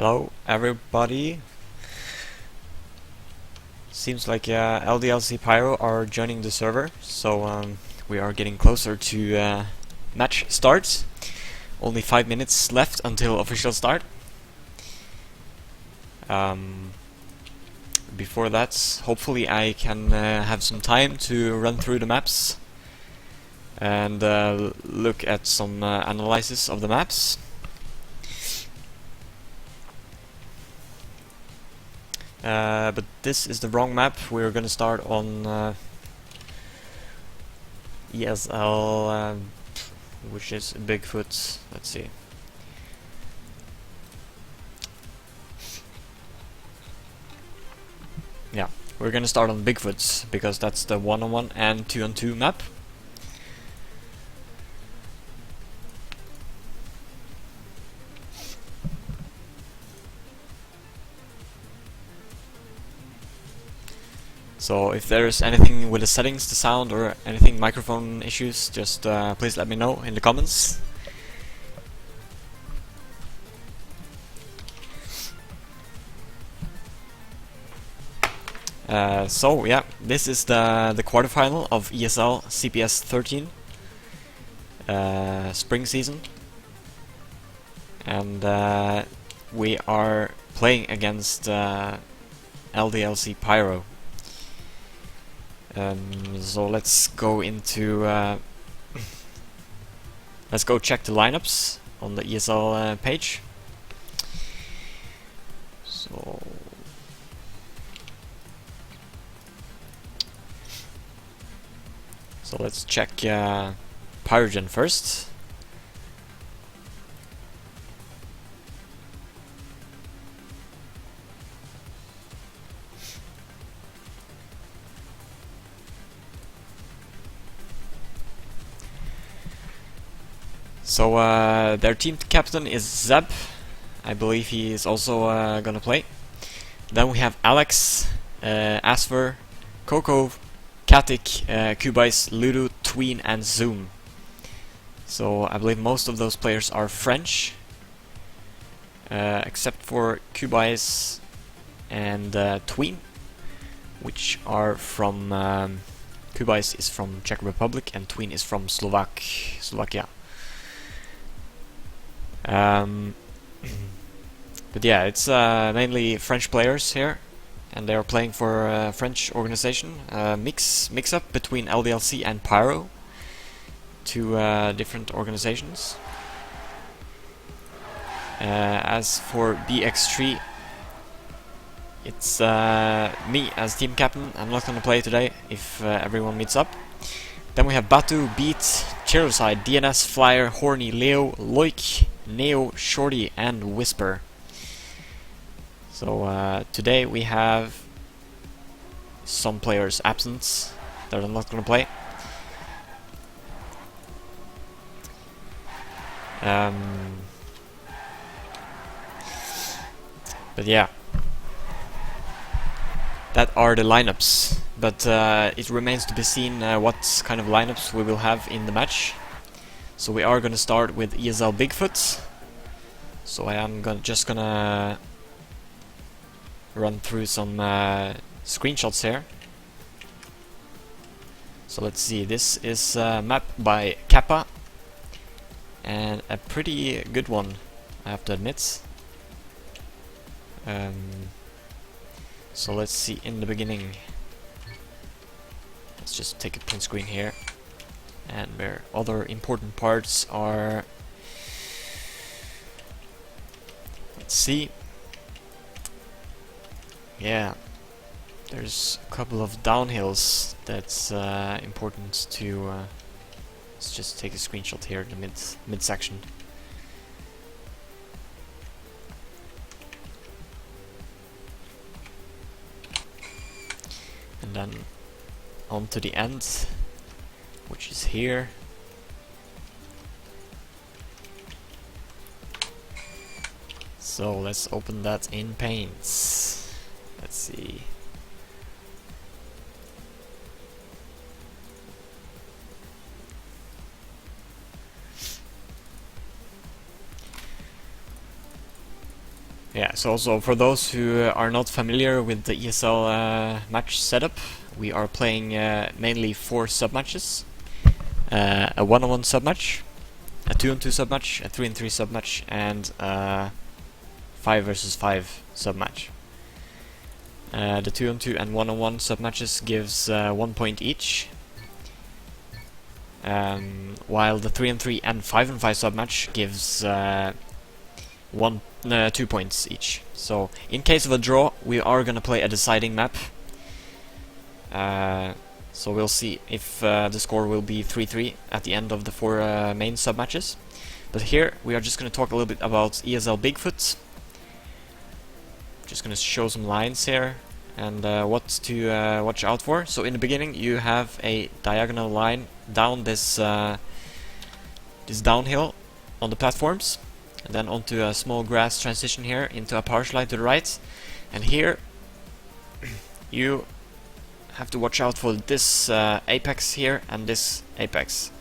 Hello everybody. Seems like LDLC-PyRo are joining the server, so we are getting closer to match starts. Only 5 minutes left until official start. Before that, hopefully I can have some time to run through the maps and look at some analysis of the maps. But this is the wrong map. We're gonna start on ESL, which is Bigfoot. Let's see. Yeah, we're gonna start on Bigfoot because that's the 1-on-1 and 2-on-2 map. So if there's anything with the settings, the sound, or anything microphone issues, just please let me know in the comments. So yeah, this is the quarterfinal of ESL CPS13 spring season, and we are playing against LDLC-PyRo. So let's go into let's go check the lineups on the ESL page. So let's check Pyrogen first. So their team captain is Zeb. I believe he is also gonna play. Then we have Alex, Asfer, Coco, Katik, Kubice, Ludo, Tween, and Zoom. So I believe most of those players are French, except for Kubice and Tween, which are from Kubice is from Czech Republic and Tween is from Slovakia. But yeah, it's mainly French players here, and they are playing for a French organization. Mix up between LDLC and PyRo, two different organizations. As for BX3, it's me as team captain. I'm not gonna play today if everyone meets up. Then we have Batu, Beat, Cheeroside, DNS, Flyer, Horny, Leo, Loik, Neo, Shorty, and Whisper. So today we have some players absent that are not gonna play. But yeah, that are the lineups. But it remains to be seen what kind of lineups we will have in the match. So we are gonna start with ESL Bigfoot. So I am just gonna run through some screenshots here. So let's see, this is a map by Kappa, and a pretty good one, I have to admit. So let's see in the beginning. Let's just take a print screen here, and where other important parts are. Let's see. Yeah, there's a couple of downhills that's important to. Let's just take a screenshot here in the mid section. And then on to the end, which is here. So let's open that in Paint. Let's see. Yeah, so also for those who are not familiar with the ESL match setup, we are playing mainly 4 sub-matches. A 1-on-1 sub-match, a 2-on-2 sub-match, a 3-on-3 sub-match, and a 5 versus 5 sub-match. The 2-on-2 and 1-on-1 sub-matches gives 1 point each, while the 3-on-3 and 5-on-5 sub-match gives 2 points each. So in case of a draw, we are gonna play a deciding map. So we'll see if the score will be 3-3 at the end of the 4 main sub-matches. But here we are just gonna talk a little bit about ESL Bigfoot. Just gonna show some lines here and what to watch out for. So in the beginning you have a diagonal line down this this downhill on the platforms, and then onto a small grass transition here into a power slide to the right. And here you have to watch out for this apex here and this apex.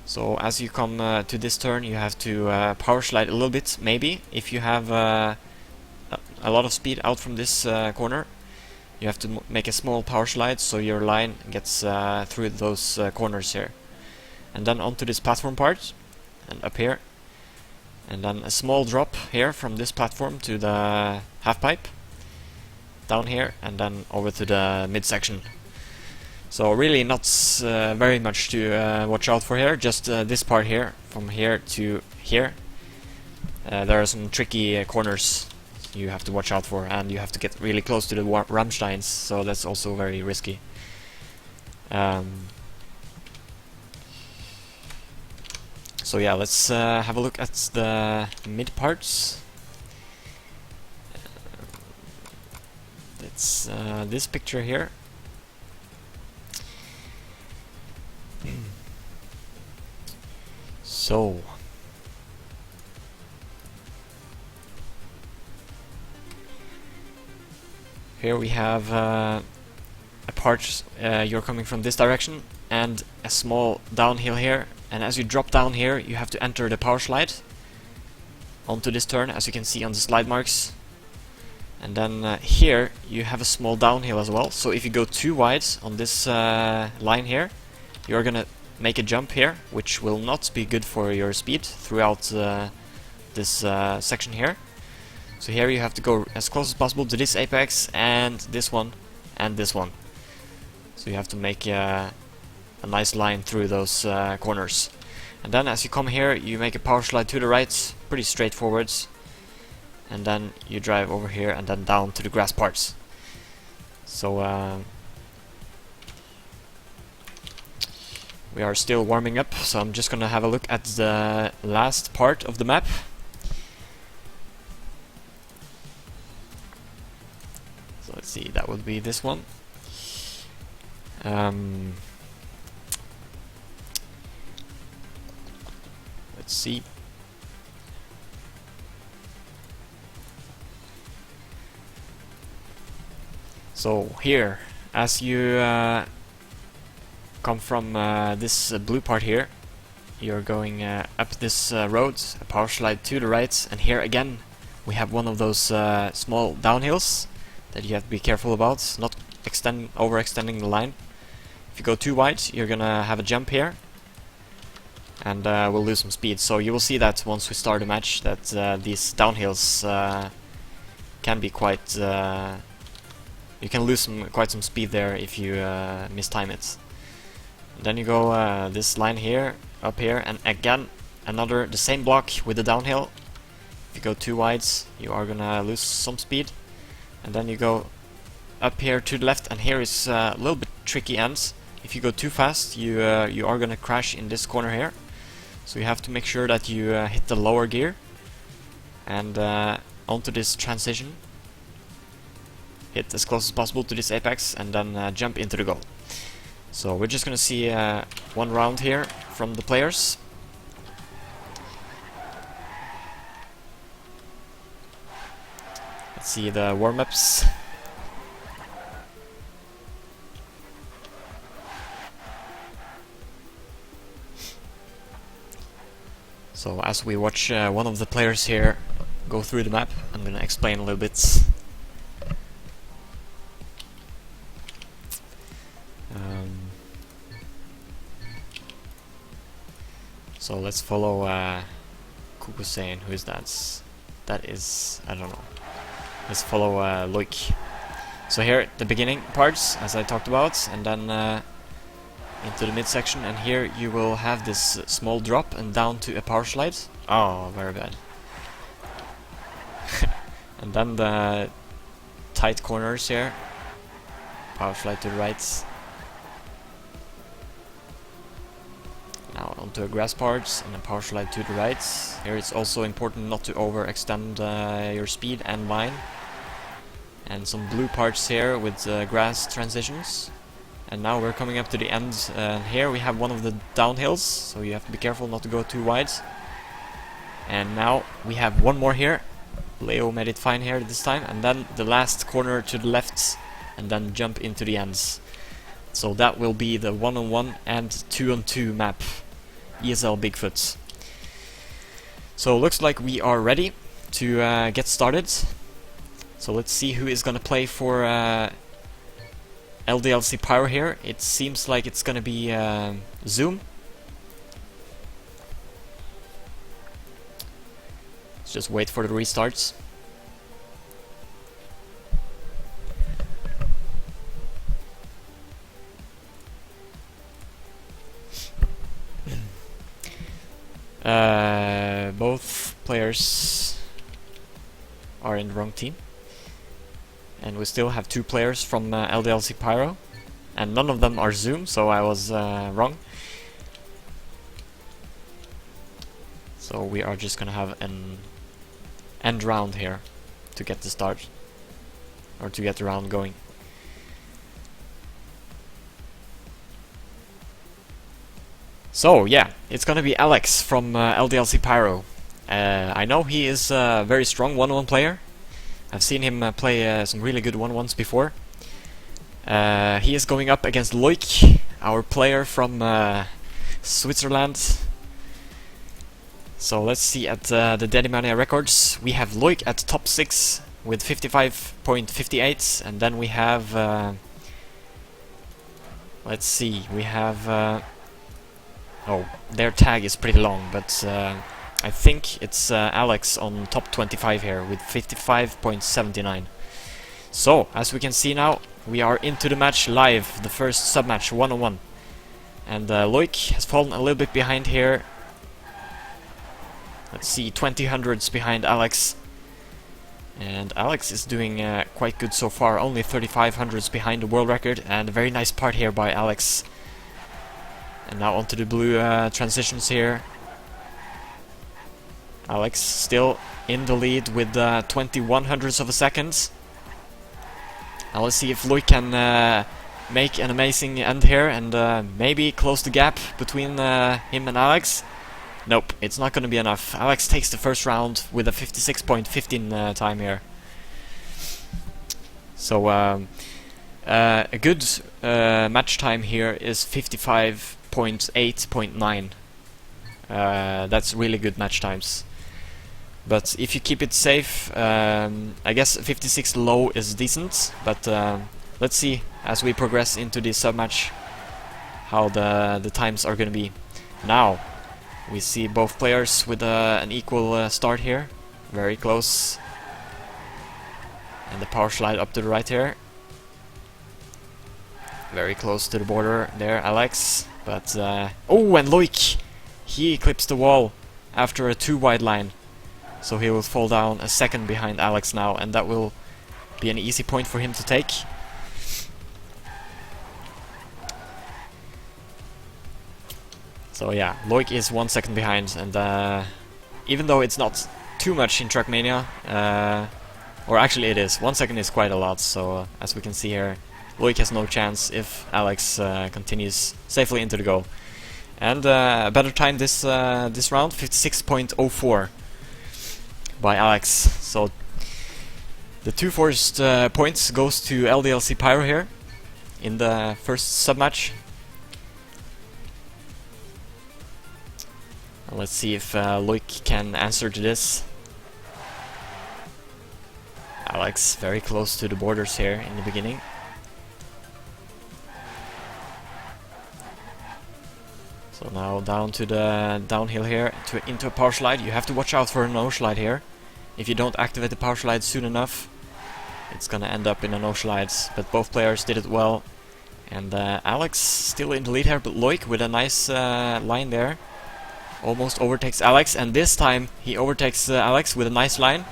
So as you come to this turn, you have to power slide a little bit, maybe. If you have a lot of speed out from this corner, you have to make a small power slide so your line gets through those corners here. And then onto this platform part, and up here. And then a small drop here from this platform to the half pipe, down here, and then over to the midsection. So really not very much to watch out for here, just this part here, from here to here. There are some tricky corners you have to watch out for, and you have to get really close to the Rammsteins, so that's also very risky. So yeah, let's have a look at the mid parts. It's this picture here. So here we have a part you're coming from this direction and a small downhill here, and as you drop down here you have to enter the power slide onto this turn, as you can see on the slide marks. And then here you have a small downhill as well, so if you go too wide on this line here, you're gonna make a jump here, which will not be good for your speed throughout this section here. So here you have to go as close as possible to this apex and this one and this one. So you have to make a nice line through those corners. And then as you come here, you make a power slide to the right, pretty straightforward. And then you drive over here and then down to the grass parts. So we are still warming up, so I'm just gonna have a look at the last part of the map. So let's see, that would be this one. Let's see. So here, as you come from this blue part here, you're going up this road, a power slide to the right, and here again we have one of those small downhills that you have to be careful about, not overextending the line. If you go too wide, you're gonna have a jump here, and we'll lose some speed. So you will see that once we start a match, that these downhills can be quite... you can lose quite some speed there if you mistime it. And then you go this line here, up here, and again the same block with the downhill. If you go too wide, you are gonna lose some speed. And then you go up here to the left, and here is a little bit tricky ends. If you go too fast, you are gonna crash in this corner here. So you have to make sure that you hit the lower gear and onto this transition. Hit as close as possible to this apex and then jump into the goal. So we're just gonna see one round here from the players. Let's see the warm-ups. So as we watch one of the players here go through the map. I'm gonna explain a little bit. So let's follow Kukusein. Who is that? That is, I don't know. Let's follow Loik. So here at the beginning parts, as I talked about, and then into the midsection, and here you will have this small drop and down to a power slide. Oh, very bad. And then the tight corners here. Power slide to the right. Now onto a grass part and a power slide to the right. Here it's also important not to overextend your speed and line. And some blue parts here with grass transitions. And now we're coming up to the end, and here we have one of the downhills, so you have to be careful not to go too wide. And now we have one more here. Leo made it fine here this time, and then the last corner to the left, and then jump into the ends. So that will be the 1-on-1 and 2-on-2 map, ESL Bigfoot. So looks like we are ready to get started. So let's see who is gonna play for LDLC-PyRo here. It seems like it's gonna be Zoom. Let's just wait for the restarts. Both players are in the wrong team. And we still have 2 players from LDLC-PyRo, and none of them are Zoom, so I was wrong. So we are just gonna have an end round here to get the start, or to get the round going. So yeah, it's gonna be Alex from LDLC-PyRo. I know he is a very strong 1-on-1 player. I've seen him play some really good 1-on-1s before. He is going up against Loik, our player from Switzerland. So let's see at the Dedimania records. We have Loik at top 6 with 55.58, and then we have... let's see, we have... oh, their tag is pretty long, but... I think it's Alex on top 25 here with 55.79. So, as we can see now, we are into the match live, the first sub-match, 1-on-1. And Loik has fallen a little bit behind here. Let's see, 20 hundredths behind Alex. And Alex is doing quite good so far, only 35 hundredths behind the world record, and a very nice part here by Alex. And now onto the blue transitions here. Alex still in the lead with 21 hundredths of a second. Now let's see if Loik can make an amazing end here and maybe close the gap between him and Alex. Nope, it's not going to be enough. Alex takes the first round with a 56.15 time here. So a good match time here is 55.8.9. That's really good match times. But if you keep it safe, I guess 56 low is decent, but let's see as we progress into the sub-match how the times are going to be. Now, we see both players with an equal start here, very close. And the power slide up to the right here. Very close to the border there, Alex. But, oh, and Loik! He eclipsed the wall after a too wide line. So he will fall down a second behind Alex now, and that will be an easy point for him to take. So yeah, Loik is 1 second behind, and even though it's not too much in Trackmania, or actually it is, 1 second is quite a lot, so as we can see here, Loik has no chance if Alex continues safely into the goal. And a better time this round, 56.04 by Alex. So the 2 first points goes to LDLC-PyRo here in the first sub-match. Let's see if Loik can answer to this. Alex very close to the borders here in the beginning. So now down to the downhill here into a power slide. You have to watch out for a no slide here. If you don't activate the power slide soon enough, it's gonna end up in a no slides. But both players did it well. And Alex still in the lead here, but Loic with a nice line there. Almost overtakes Alex, and this time he overtakes Alex with a nice line.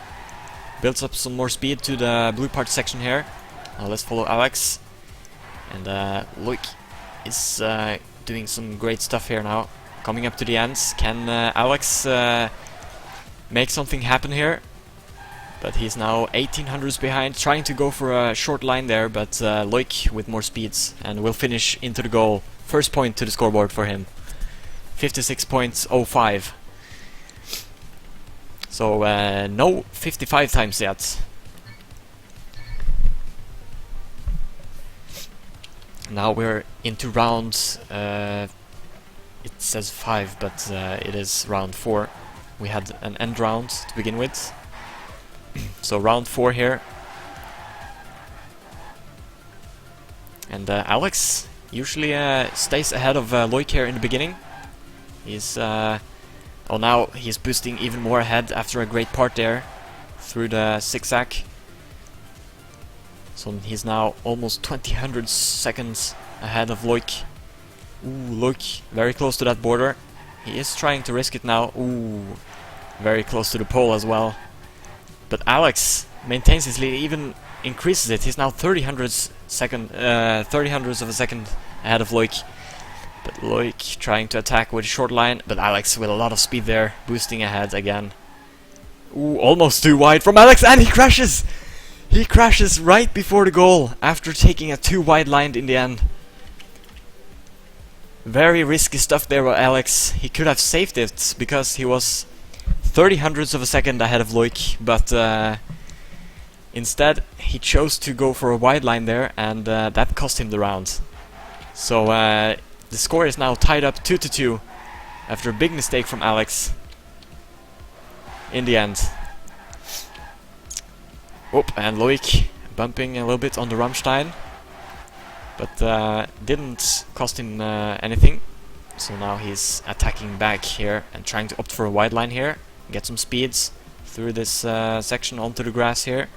Builds up some more speed to the blue part section here. Now let's follow Alex. And Loic is doing some great stuff here now. Coming up to the ends. Can Alex make something happen here? But he's now 1800s behind, trying to go for a short line there, but Loic with more speeds and will finish into the goal. First point to the scoreboard for him. 56.05. So no 55 times yet. Now we're into round, it says 5, but it is round 4. We had an end round to begin with. So round 4 here. And Alex usually stays ahead of Loic here in the beginning. He's oh, now he's boosting even more ahead after a great part there through the zigzag. So he's now almost 20 seconds ahead of Loic. Ooh, Loic very close to that border. He is trying to risk it now. Ooh, very close to the pole as well. But Alex maintains his lead, even increases it. He's now 30 hundredths of a second ahead of Loic. But Loic trying to attack with a short line, but Alex with a lot of speed there, boosting ahead again. Ooh, almost too wide from Alex, and he crashes! He crashes right before the goal, after taking a too wide line in the end. Very risky stuff there by Alex. He could have saved it, because he was 30 hundredths of a second ahead of Loic, but instead he chose to go for a wide line there, and that cost him the round. So the score is now tied up 2-2 after a big mistake from Alex in the end. Oop, and Loic bumping a little bit on the Rammstein, but didn't cost him anything. So now he's attacking back here and trying to opt for a wide line here. Get some speeds through this section onto the grass here.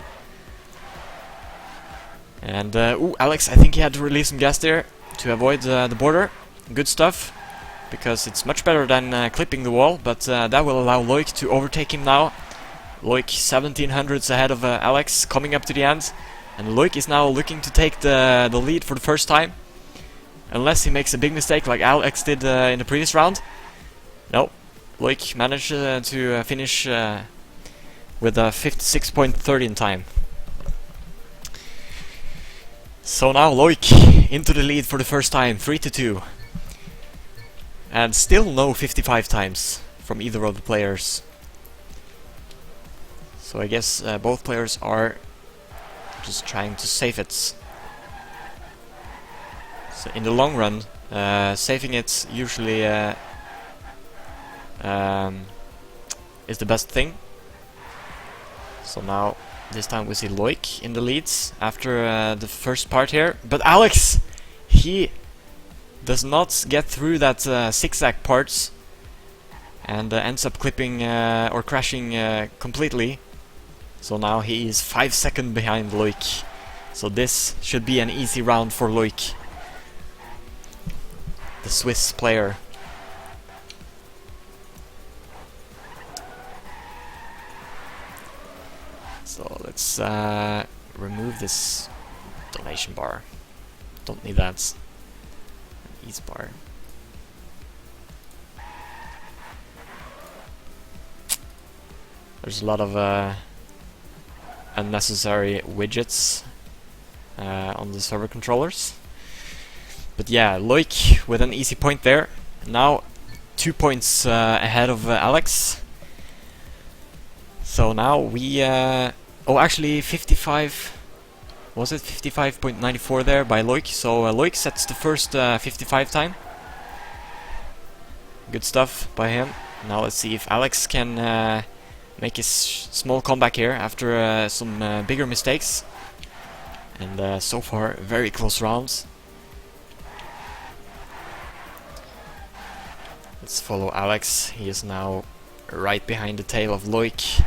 And ooh, Alex, I think he had to release some gas there to avoid the border. Good stuff, because it's much better than clipping the wall, but that will allow Loic to overtake him now. Loic 1700s ahead of Alex, coming up to the end. And Loic is now looking to take the lead for the first time. Unless he makes a big mistake like Alex did in the previous round. No, Loic managed to finish with a 56.30 in time. So now Loic into the lead for the first time, 3-2. And still no 55 times from either of the players. So I guess both players are just trying to save it. So in the long run, saving it usually is the best thing. So now, this time we see Loic in the leads after the first part here. But Alex, he does not get through that zigzag parts and ends up clipping or crashing completely. So now he is 5 seconds behind Loic. So this should be an easy round for Loic, the Swiss player. So let's remove this donation bar. Don't need that. An ease bar. There's a lot of unnecessary widgets on the server controllers. But yeah, Loic with an easy point there. Now 2 points ahead of Alex. So now we oh, actually 55, was it 55.94 there by Loic? So Loic sets the first 55 time. Good stuff by him. Now let's see if Alex can make his small comeback here after some bigger mistakes. And so far, very close rounds. Let's follow Alex. He is now right behind the tail of Loic.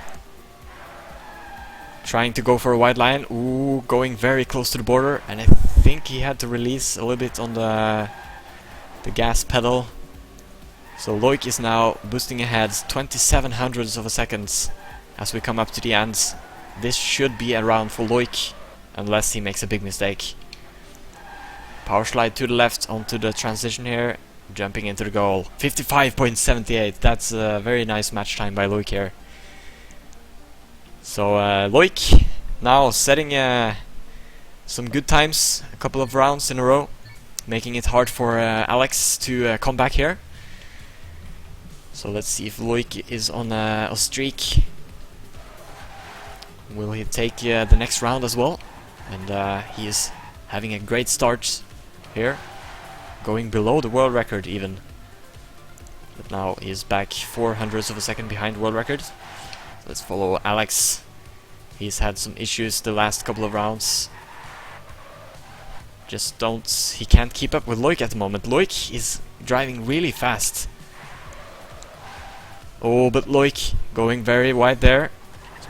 Trying to go for a wide line. Ooh, going very close to the border. And I think he had to release a little bit on the gas pedal. So Loic is now boosting ahead 27 hundredths of a second as we come up to the end. This should be a round for Loic, unless he makes a big mistake. Power slide to the left onto the transition here, jumping into the goal. 55.78, that's a very nice match time by Loic here. So Loic now setting some good times, a couple of rounds in a row, making it hard for Alex to come back here. So let's see if Loic is on a streak. Will he take the next round as well? And he is having a great start here, going below the world record even. But now he is back 4 hundredths of a second behind world record. Let's follow Alex. He's had some issues the last couple of rounds. He can't keep up with Loic at the moment. Loic is driving really fast. Oh, but Loic going very wide there.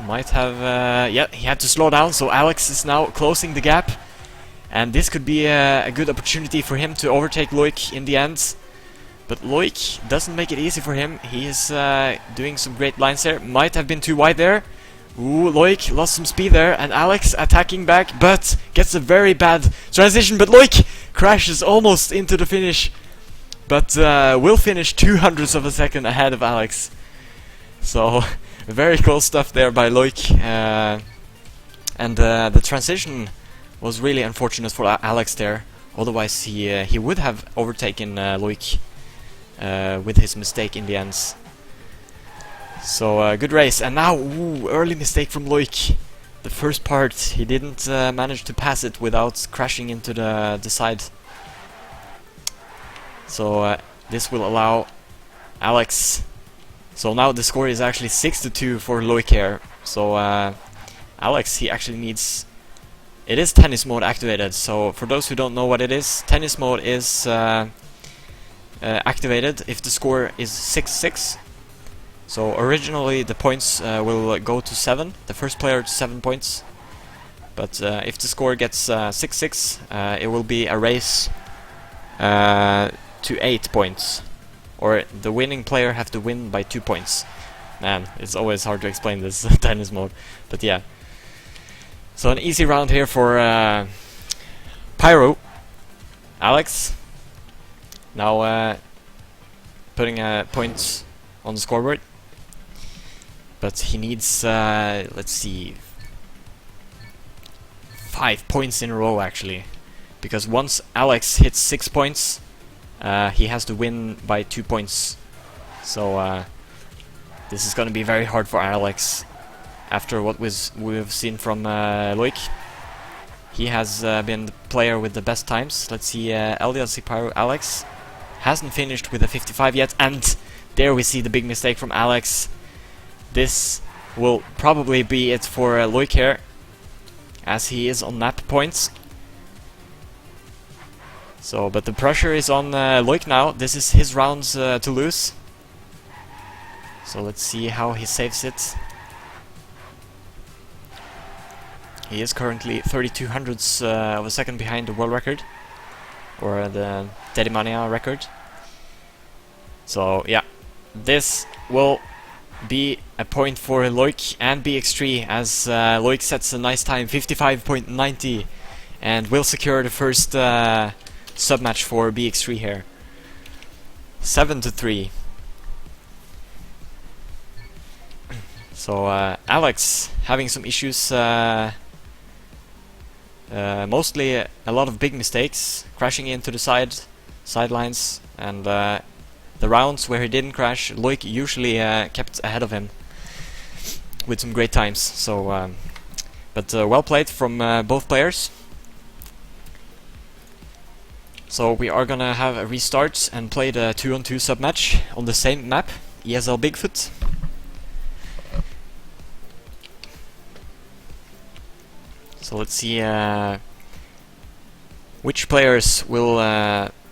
Might have, yeah, he had to slow down, so Alex is now closing the gap. And this could be a good opportunity for him to overtake Loic in the end. But Loic doesn't make it easy for him. He is doing some great lines there. Might have been too wide there. Ooh, Loic lost some speed there, and Alex attacking back, but gets a very bad transition. But Loic crashes almost into the finish, but will finish 2 hundredths of a second ahead of Alex. So very close stuff there by Loic, and the transition was really unfortunate for Alex there. Otherwise, he would have overtaken Loic with his mistake in the end. So good race, and now early mistake from Loic. The first part he didn't manage to pass it without crashing into the side. So this will allow Alex. So now the score is actually 6-2 for Loic here. So Alex, he actually needs. It is tennis mode activated. So for those who don't know what it is, tennis mode is activated if the score is 6-6. So originally the points will go to 7, the first player to 7 points. But if the score gets 6-6, it will be a race to 8 points. Or the winning player have to win by 2 points. Man, it's always hard to explain this tennis mode. But yeah. So an easy round here for PyRo. Alex now putting points on the scoreboard. But he needs, let's see, 5 points in a row actually. Because once Alex hits 6 points, he has to win by 2 points. So this is going to be very hard for Alex. After what we've seen from Loic, he has been the player with the best times. Let's see, LDLC-PyRo Alex hasn't finished with a 55 yet, and there we see the big mistake from Alex. This will probably be it for Loic here, as he is on nap points. So, but the pressure is on Loic now. This is his rounds to lose. So let's see how he saves it. He is currently 32 hundredths of a second behind the world record, or the Dedimania record. So yeah, this will be a point for Loic and BX3, as Loic sets a nice time, 55.90, and will secure the first sub-match for BX3 here. 7-3. So Alex having some issues, mostly a lot of big mistakes, crashing into the sidelines, and the rounds where he didn't crash, Loic usually kept ahead of him with some great times. So, but well played from both players. So we are gonna have a restart and play the 2-on-2 sub-match on the same map, ESL Bigfoot. So let's see which players will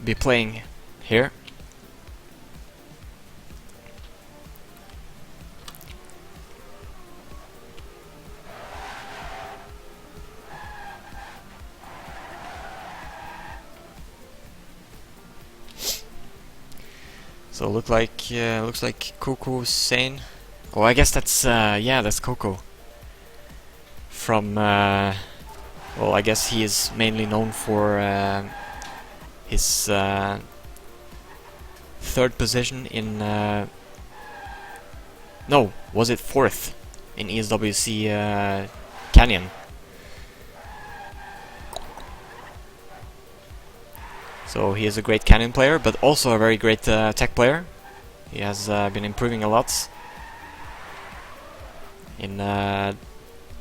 be playing here. So looks like Coco Sane. Oh, I guess that's yeah, that's Coco. From well, I guess he is mainly known for his third position in no, was it fourth in ESWC Canyon? So he is a great Canyon player, but also a very great tech player. He has been improving a lot in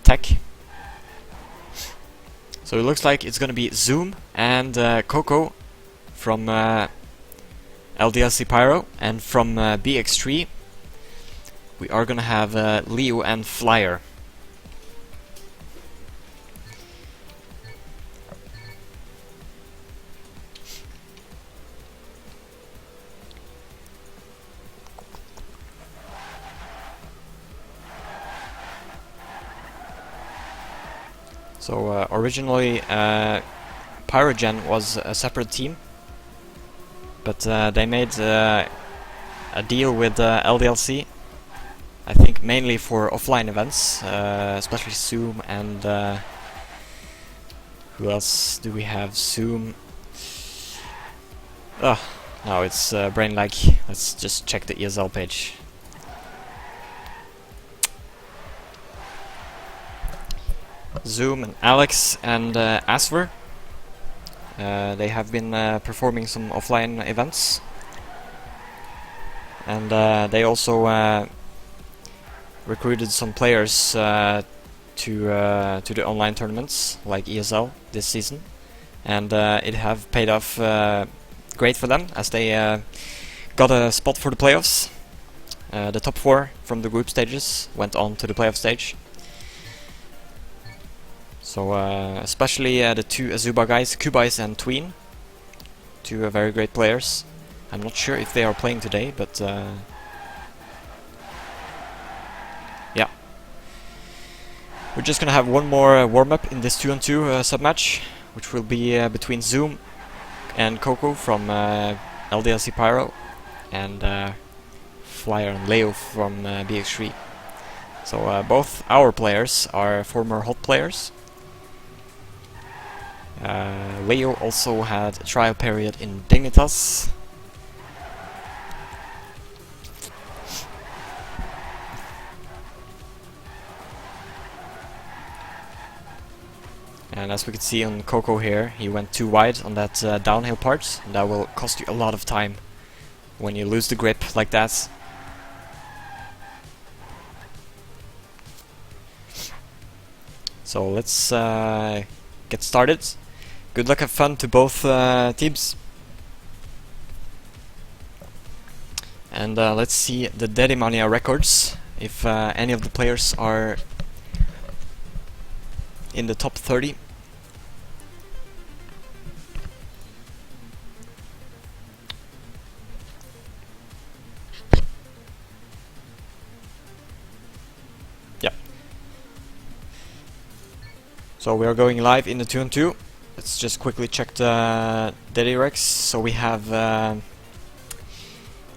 tech. So it looks like it's gonna be Zoom and Coco from LDLC-PyRo, and from BX3 we are gonna have Leo and Flyer. So originally Pyrogen was a separate team, but they made a deal with LDLC, I think mainly for offline events, especially Zoom and who else do we have? Zoom. Oh, no, it's brain lag. Let's just check the ESL page. Zoom and Alex and Asver. They have been performing some offline events, and they also recruited some players to the online tournaments like ESL this season, and it have paid off great for them, as they got a spot for the playoffs. The top 4 from the group stages went on to the playoff stage. So especially the 2 Azuba guys, Kubais and Tween, 2 very great players. I'm not sure if they are playing today, but yeah. We're just gonna have one more warm-up in this 2-on-2 sub-match, which will be between Zoom and Coco from LDLC-PyRo, and Flyer and Leo from BX3. So both our players are former hot players. Leo also had a trial period in Dignitas. And as we can see on Coco here, he went too wide on that downhill part, and that will cost you a lot of time when you lose the grip like that. So let's get started. Good luck, have fun to both teams. And let's see the Dedimania records, if any of the players are in the top 30. Yeah. So we are going live in the 2-on-2. Let's just quickly check the Dedirex. So we have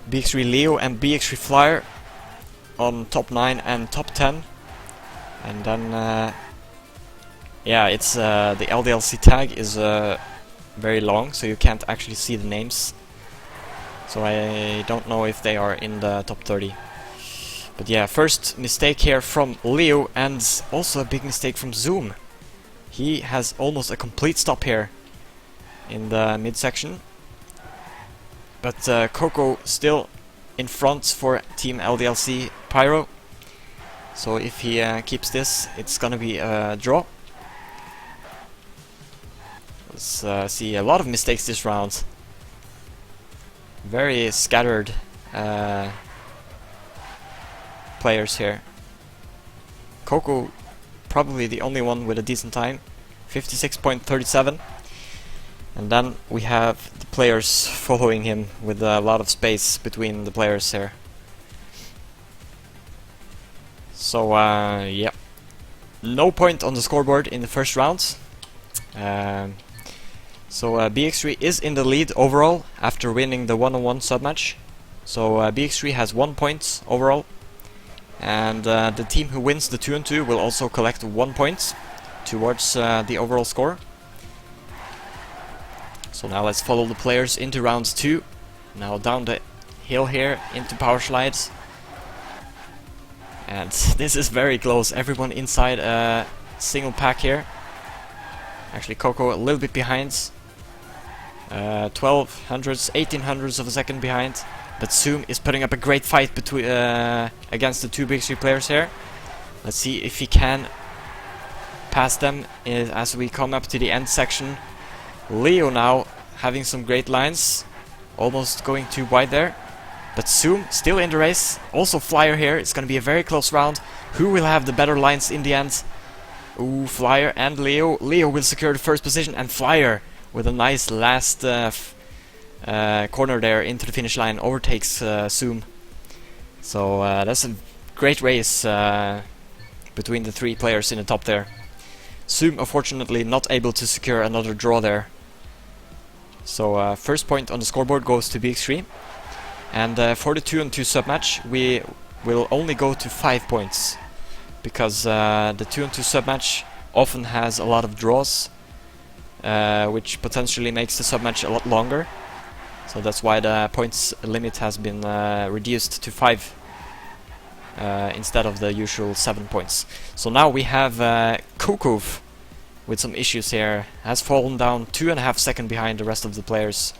BX3 Leo and BX3 Flyer on top 9 and top 10. And then yeah, it's the LDLC tag is very long, so you can't actually see the names. So I don't know if they are in the top 30. But yeah, first mistake here from Leo, and also a big mistake from Zoom. He has almost a complete stop here in the midsection. But Coco still in front for Team LDLC-PyRo. So if he keeps this, it's gonna be a draw. Let's see a lot of mistakes this round. Very scattered players here. Coco probably the only one with a decent time. 56.37. And then we have the players following him with a lot of space between the players here. So yeah, no point on the scoreboard in the first round. So BX3 is in the lead overall after winning the one-on-one submatch. So BX3 has 1 point overall, and the team who wins the 2-on-2 will also collect 1 point towards the overall score. So now let's follow the players into round 2. Now down the hill here into power slides. And this is very close, everyone inside a single pack here. Actually Coco a little bit behind. 1200s, 1800s of a second behind. But Zoom is putting up a great fight between against the two BX3 players here. Let's see if he can pass them as we come up to the end section. Leo now having some great lines, almost going too wide there. But Zoom still in the race. Also Flyer here. It's going to be a very close round. Who will have the better lines in the end? Ooh, Flyer and Leo. Leo will secure the first position, and Flyer with a nice last corner there into the finish line overtakes Zoom. So that's a great race between the three players in the top there. Zoom unfortunately not able to secure another draw there. So first point on the scoreboard goes to BX3. And for the 2-on-2 submatch we will only go to 5 points, because the 2-on-2 submatch often has a lot of draws, which potentially makes the submatch a lot longer. So that's why the points limit has been reduced to 5 instead of the usual 7 points. So now we have Kokov with some issues here, has fallen down 2.5 seconds behind the rest of the players.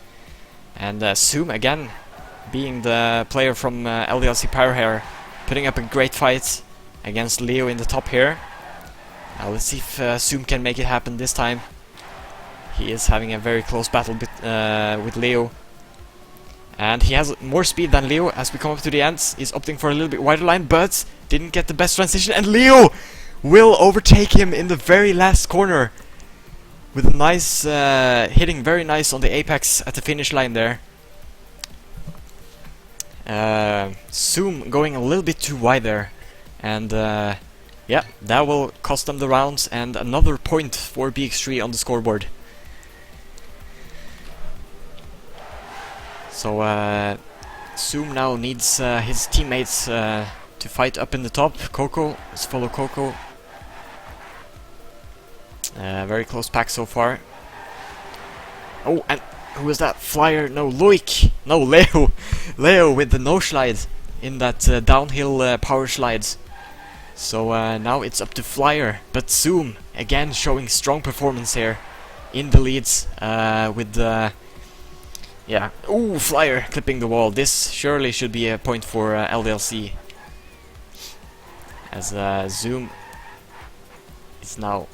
And Zoom again, being the player from LDLC-PyRo here, putting up a great fight against Leo in the top here. Now let's see if Zoom can make it happen this time. He is having a very close battle with Leo. And he has more speed than Leo as we come up to the end. He's opting for a little bit wider line, but didn't get the best transition. And Leo will overtake him in the very last corner with a nice hitting very nice on the apex at the finish line there. Zoom going a little bit too wide there, and yeah, that will cost them the rounds and another point for BX3 on the scoreboard. So Zoom now needs his teammates to fight up in the top. Coco, let's follow Coco. Very close pack so far. Oh, and who is that? Flyer? No, Loic. No, Leo. Leo with the no slide in that downhill power slides. So now it's up to Flyer, but Zoom again showing strong performance here in the leads with the yeah. Ooh, Flyer clipping the wall. This surely should be a point for LDLC, as Zoom is now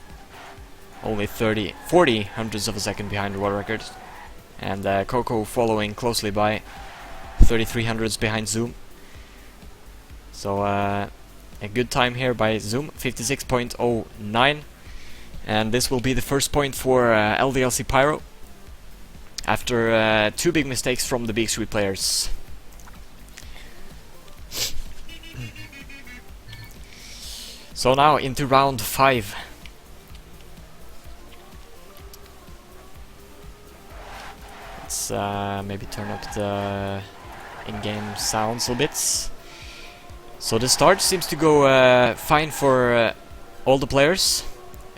only 40 hundredths of a second behind the world record, and Coco following closely by 33 hundredths behind Zoom. So a good time here by Zoom, 56.09, and this will be the first point for LDLC-PyRo after 2 big mistakes from the BX3 players. So now into round 5. Let's maybe turn up the in-game sounds a bit. So the start seems to go fine for all the players.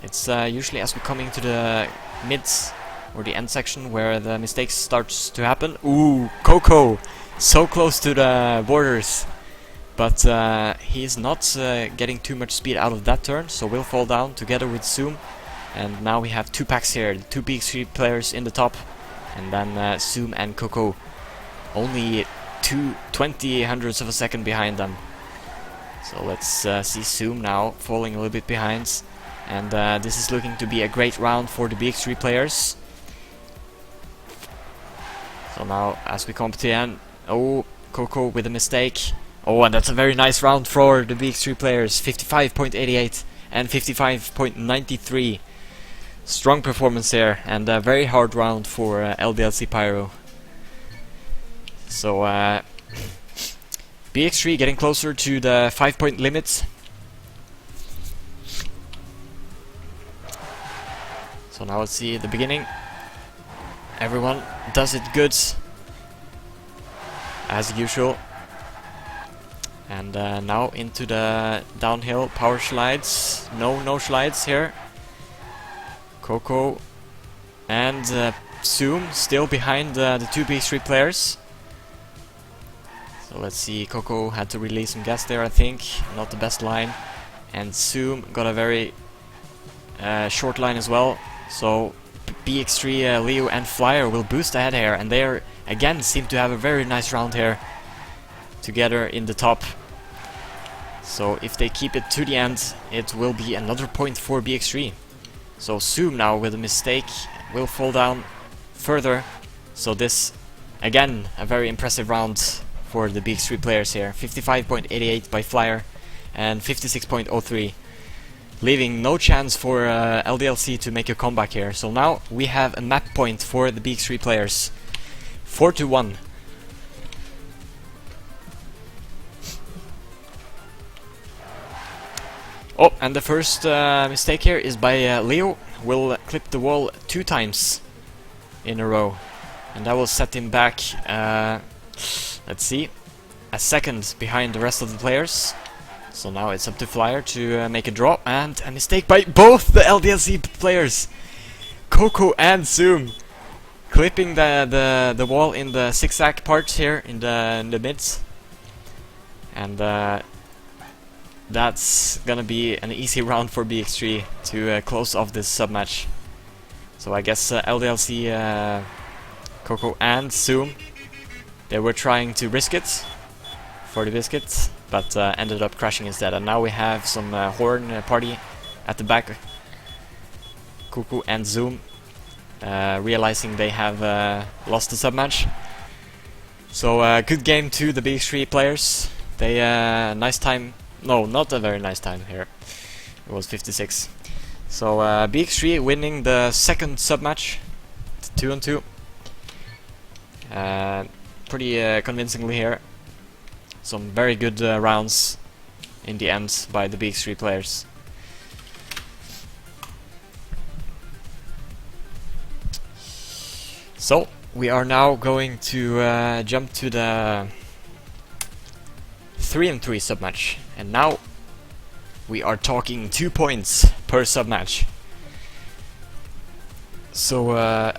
It's usually as we're coming to the mids or the end section where the mistakes starts to happen. Ooh, Coco! So close to the borders. But he's not getting too much speed out of that turn, so will fall down together with Zoom. And now we have 2 packs here, the 2 BX3 players in the top, and then Zoom and Coco only 20 hundredths of a second behind them. So let's see Zoom now falling a little bit behind, and this is looking to be a great round for the BX3 players. So now as we come to the end, oh, Coco with a mistake. Oh, and that's a very nice round for the BX3 players, 55.88 and 55.93. Strong performance here, and a very hard round for LDLC-PyRo. So BX3 getting closer to the 5-point limit. So now let's see the beginning. Everyone does it good, as usual. And now into the downhill power slides. No slides here. Coco and Zoom still behind the two BX3 players. So let's see, Coco had to release some gas there, I think. Not the best line. And Zoom got a very short line as well. So BX3, Leo and Flyer will boost ahead here. And they again seem to have a very nice round here together in the top. So if they keep it to the end, it will be another point for BX3. So Zoom now with a mistake will fall down further. So this, again, a very impressive round for the BX3 players here. 55.88 by Flyer and 56.03. Leaving no chance for LDLC to make a comeback here. So now we have a map point for the BX3 players. 4-1. Oh, and the first mistake here is by Leo. Will clip the wall 2 times in a row, and that will set him back, let's see, a second behind the rest of the players. So now it's up to Flyer to make a draw, and a mistake by both the LDLC players, Coco and Zoom, clipping the wall in the zigzag part here in the mids, and that's gonna be an easy round for BX3 to close off this sub-match. So I guess LDLC, Coco and Zoom, they were trying to risk it for the biscuit, but ended up crashing instead. And now we have some horn party at the back. Coco and Zoom realizing they have lost the sub-match. So good game to the BX3 players. They nice time. No, not a very nice time here. It was 56. So BX3 winning the second sub-match, 2-2. Pretty convincingly here. Some very good rounds in the end by the BX3 players. So we are now going to jump to the 3-3 sub-match. And now we are talking 2 points per sub-match. So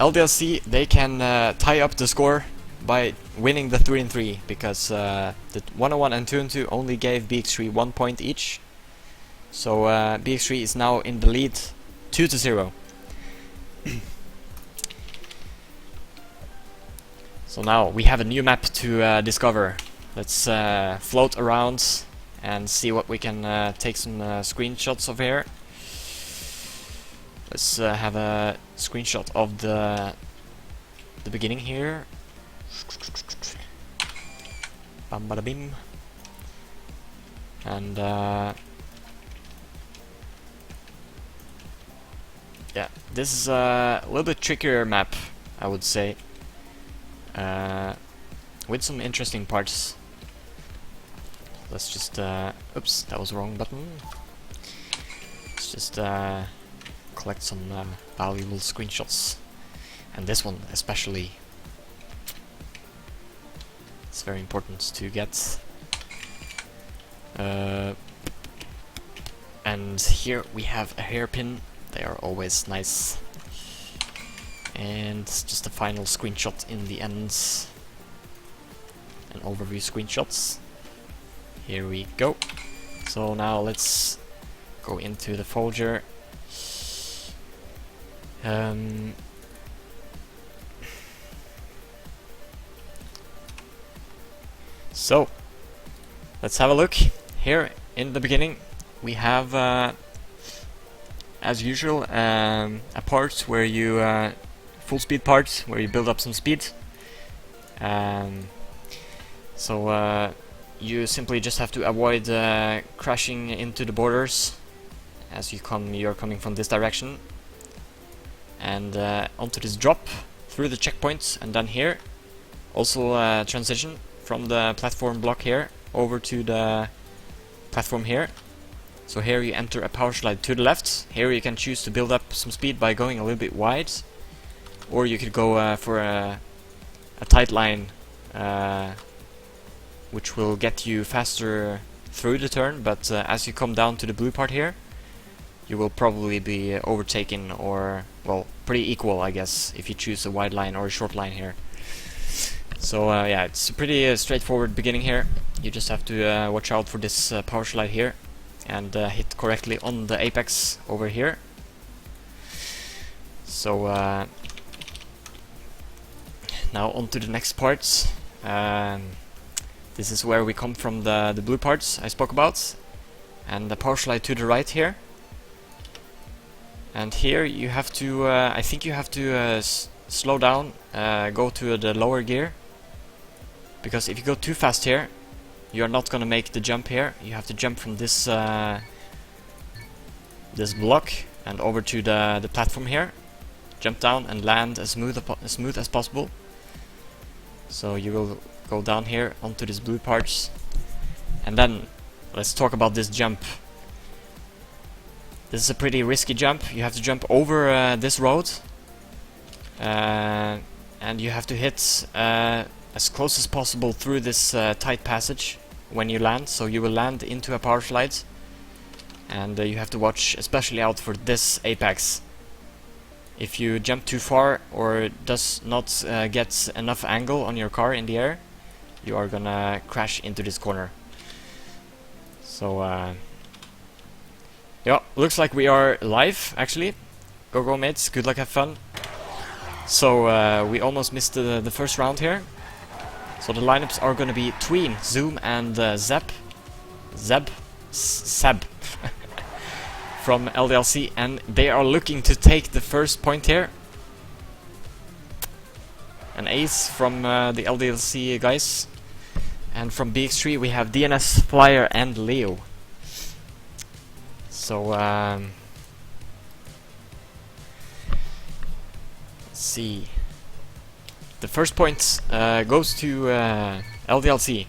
LDLC, they can tie up the score by winning the 3-3, because the 101 and 2-2 only gave BX3 1 point each. So BX3 is now in the lead 2-0. So now we have a new map to discover. Let's float around and see what we can take some screenshots of here. Let's have a screenshot of the beginning here. Bam bada bim. And yeah, this is a little bit trickier map, I would say, with some interesting parts. Let's just oops, that was the wrong button. Let's just collect some valuable screenshots, and this one especially. It's very important to get. And here we have a hairpin. They are always nice. And just a final screenshot in the end. An overview screenshots. Here we go. So now let's go into the folder. So let's have a look. Here in the beginning we have, as usual, a part where you full speed part where you build up some speed. So you simply just have to avoid crashing into the borders as you're coming from this direction. and onto this drop through the checkpoints, and then here also transition from the platform block here over to the platform here. So here you enter a power slide to the left. Here you can choose to build up some speed by going a little bit wide, or you could go for a tight line, which will get you faster through the turn, but as you come down to the blue part here, you will probably be overtaken, or, well, pretty equal, I guess, if you choose a wide line or a short line here. So yeah, it's a pretty straightforward beginning here. You just have to watch out for this power slide here and hit correctly on the apex over here. So now on to the next parts. This is where we come from the blue parts I spoke about, and the power slide to the right here. And here you have to, I think you have to slow down, go to the lower gear, because if you go too fast here, you are not gonna make the jump here. You have to jump from this this block and over to the platform here, jump down and land as smooth as possible. So you will go down here onto these blue parts, and then let's talk about this jump. This is a pretty risky jump. You have to jump over this road, and you have to hit as close as possible through this tight passage when you land. So you will land into a power slide, and you have to watch especially out for this apex. If you jump too far or does not get enough angle on your car in the air, you are gonna crash into this corner. So yeah, looks like we are live actually. Go mates, good luck, have fun. So we almost missed the first round here. So the lineups are gonna be Tween, Zoom, and Seb from LDLC, and they are looking to take the first point here. An ace from the LDLC guys, and from BX3 we have DNS, Flyer, and Leo. So let's see. The first point goes to LDLC.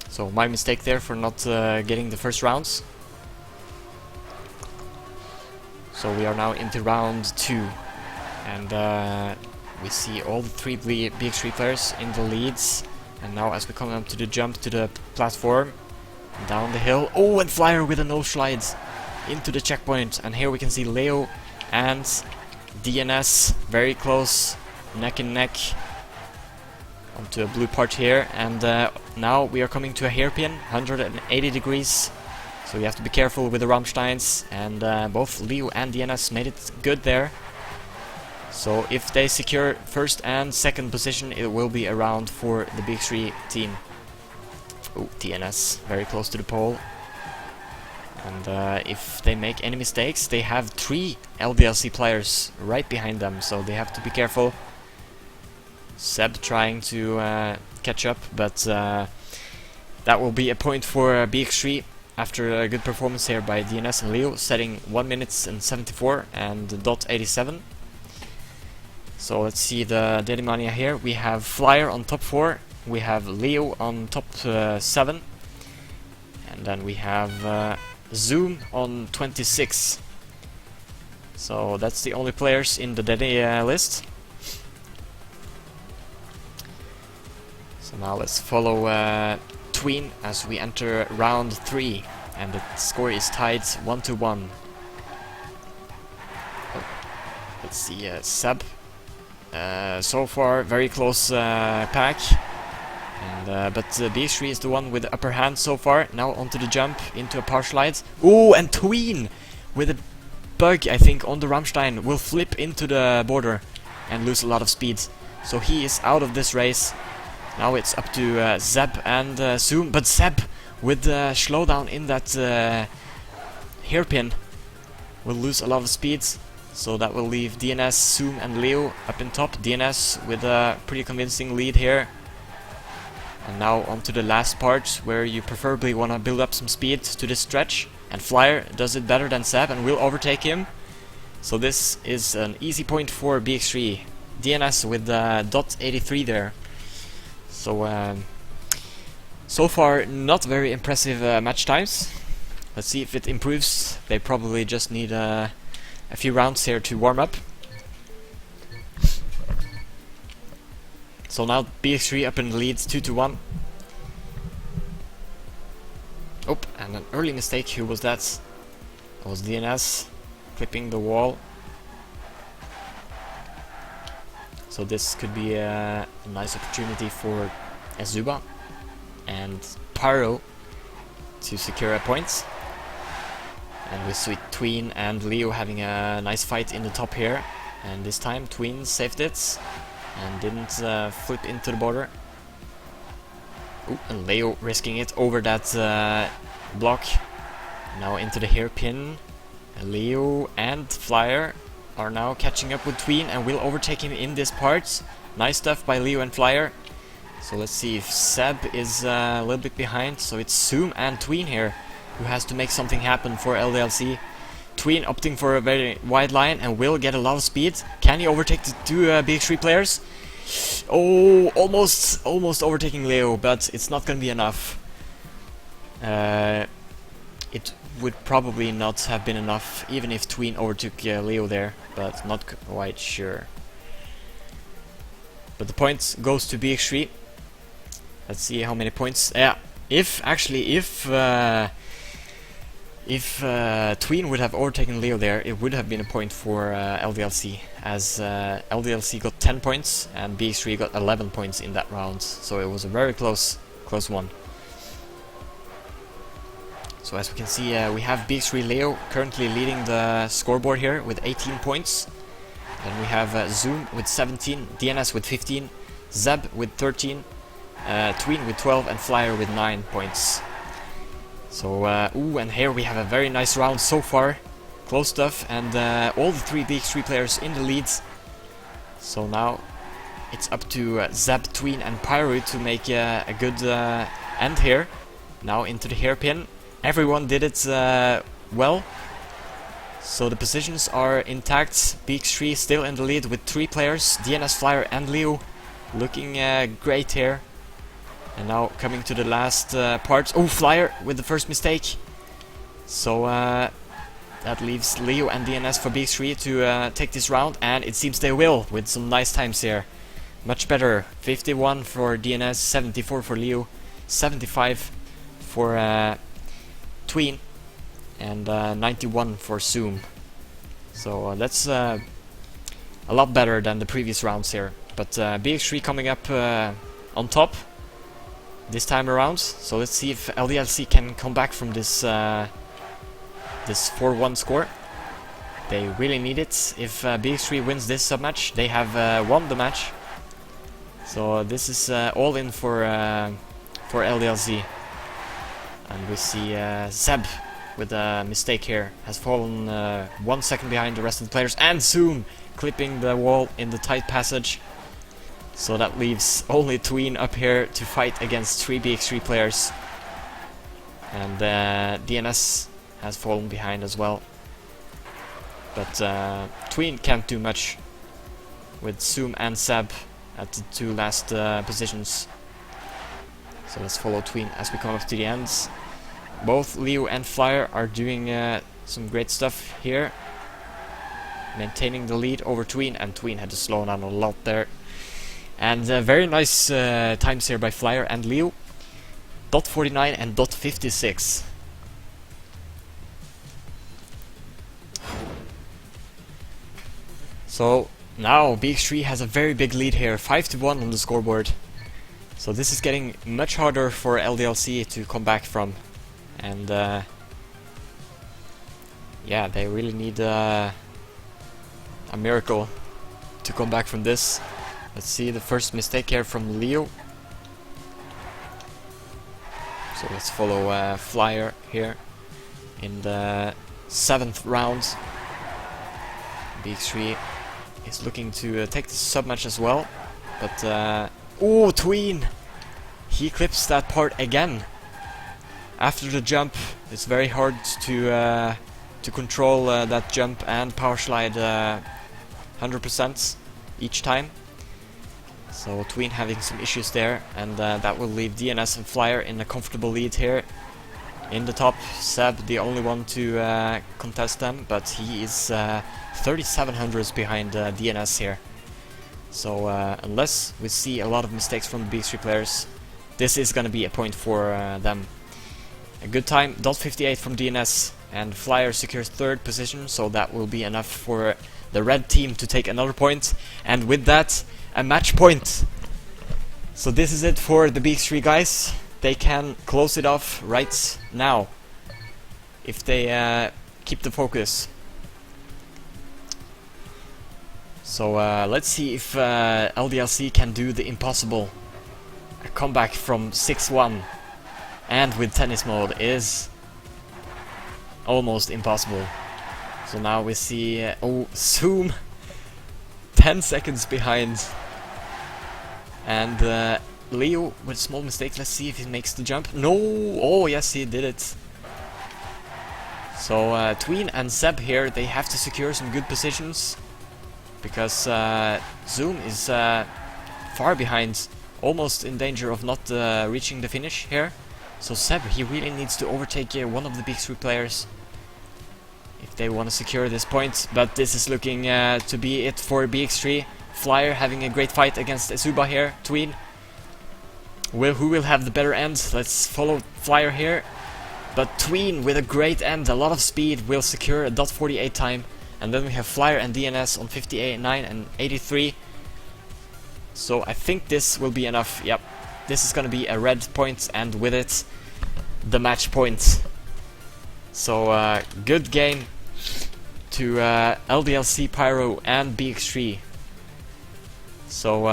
So my mistake there for not getting the first rounds. So we are now into round 2, and we see all the 3 BX3 players in the leads. And now as we come up to the jump to the platform, down the hill, oh, and Flyer with a no slide into the checkpoint. And here we can see Leo and DNS very close, neck and neck, onto a blue part here. And now we are coming to a hairpin, 180 degrees. So you have to be careful with the Rammsteins, and both Leo and DNS made it good there. So if they secure first and second position, it will be a round for the BX3 team. Oh, DNS very close to the pole. And if they make any mistakes, they have 3 LDLC players right behind them, so they have to be careful. Seb trying to catch up, but that will be a point for BX3 after a good performance here by DNS and Leo, setting 1 minute and 74 and .87. So let's see the Dedimania here. We have Flyer on top 4, we have Leo on top 7, and then we have Zoom on 26. So that's the only players in the Dedi list. So now let's follow Tween as we enter round 3, and the score is tied 1-1. Oh, let's see Seb. So far, very close pack, and but BX3 is the one with the upper hand so far. Now onto the jump into a power slide. Oh, and Tween with a bug, I think, on the Rammstein will flip into the border and lose a lot of speed. So he is out of this race. Now it's up to Zeb and Zoom, but Zeb with the slowdown in that hairpin will lose a lot of speed. So that will leave DNS, Zoom, and Leo up in top. DNS with a pretty convincing lead here. And now on to the last part, where you preferably want to build up some speed to this stretch. and Flyer does it better than Zeb and will overtake him. So this is an easy point for BX3. DNS with .83 there. So so far not very impressive match times. Let's see if it improves. They probably just need a few rounds here to warm up. So now BX3 up in the lead, 2-1. Oh, and an early mistake. Who was that? That was DNS clipping the wall. So this could be a nice opportunity for Azuba and Pyro to secure a point. And we see Tween and Leo having a nice fight in the top here. And this time Tween saved it and didn't flip into the border. Ooh, and Leo risking it over that block. Now into the hairpin. Leo and Flyer are now catching up with Tween and will overtake him in this part. Nice stuff by Leo and Flyer. So let's see if Zeb is a little bit behind. So it's Zoom and Tween here who has to make something happen for LDLC. Tween opting for a very wide line and will get a lot of speed. Can he overtake the two BX3 players? Oh, almost overtaking Leo, but it's not gonna be enough. It would probably not have been enough, even if Tween overtook Leo there, but not quite sure. But the point goes to BX3. Let's see how many points. Yeah, if Tween would have overtaken Leo there, it would have been a point for LDLC, as LDLC got 10 points and BX3 got 11 points in that round. So it was a very close one. So as we can see, we have BX3 Leo currently leading the scoreboard here with 18 points. Then we have Zoom with 17, DNS with 15, Zeb with 13, Tween with 12 and Flyer with 9 points. So, ooh, and here we have a very nice round so far. Close stuff, and all the three BX3 players in the leads. So now it's up to Zeb, Tween and Pyro to make a good end here. Now into the hairpin. Everyone did it well. So the positions are intact. BX3 still in the lead with 3 players. DNS, Flyer and Leo looking great here. And now coming to the last part. Oh, Flyer with the first mistake. So that leaves Leo and DNS for BX3 to take this round. And it seems they will, with some nice times here. Much better. 51 for DNS, 74 for Leo, 75 for Tween, and 91 for Zoom. So that's a lot better than the previous rounds here. But BX3 coming up on top this time around. So let's see if LDLC can come back from this this 4-1 score. They really need it. If BX3 wins this submatch, they have won the match. So this is all in for LDLC. And we see Zeb with a mistake here, has fallen 1 second behind the rest of the players, and Zoom clipping the wall in the tight passage. So that leaves only Tween up here to fight against 3 BX3 players. And DNS has fallen behind as well. But Tween can't do much with Zoom and Zeb at the 2 last positions. So let's follow Tween as we come up to the ends. Both Leo and Flyer are doing some great stuff here, maintaining the lead over Tween, and Tween had to slow down a lot there. And very nice times here by Flyer and Leo. .49 and .56. So now BX3 has a very big lead here, 5-1 on the scoreboard. So this is getting much harder for LDLC to come back from. And yeah, they really need a miracle to come back from this. Let's see the first mistake here from Leo. So let's follow Flyer here in the 7th round. BX3 is looking to take the sub-match as well. But oh, Tween! He clips that part again. After the jump, it's very hard to control that jump and power slide 100% each time. So Tween having some issues there, and that will leave DNS and Flyer in a comfortable lead here. In the top, Seb the only one to contest them, but he is 3700s behind DNS here. So unless we see a lot of mistakes from the BX3 players, this is gonna be a point for them. A good time, .58 from DNS, and Flyer secures 3rd position, so that will be enough for the red team to take another point, and with that, a match point. So this is it for the BX3 guys. They can close it off right now if they keep the focus. So let's see if LDLC can do the impossible. A comeback from 6-1 and with tennis mode is almost impossible. So now we see Zoom 10 seconds behind, and Leo with a small mistake. Let's see if he makes the jump. No! Oh yes, he did it. So Tween and Seb here, they have to secure some good positions, because Zoom is far behind, almost in danger of not reaching the finish here. So Seb, he really needs to overtake one of the BX3 players if they want to secure this point, but this is looking to be it for BX3. Flyer having a great fight against Azuba here. Tween, who will have the better end? Let's follow Flyer here, but Tween with a great end, a lot of speed, will secure a .48 time, and then we have Flyer and DNS on 58.9 and 83. So I think this will be enough. Yep, this is gonna be a red point, and with it, the match point. So good game to LDLC-PyRo and BX3. So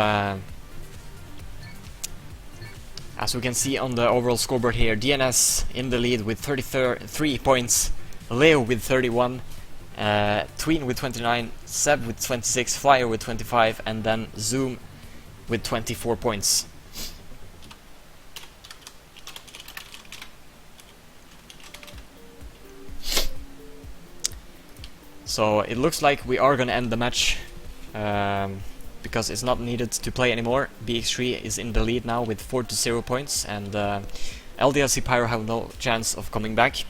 as we can see on the overall scoreboard here, DNS in the lead with 33 points, Leo with 31, Tween with 29, Seb with 26, Flyer with 25, and then Zoom with 24 points. So it looks like we are gonna end the match, because it's not needed to play anymore. BX3 is in the lead now with 4-0 points, and LDLC-PyRo have no chance of coming back.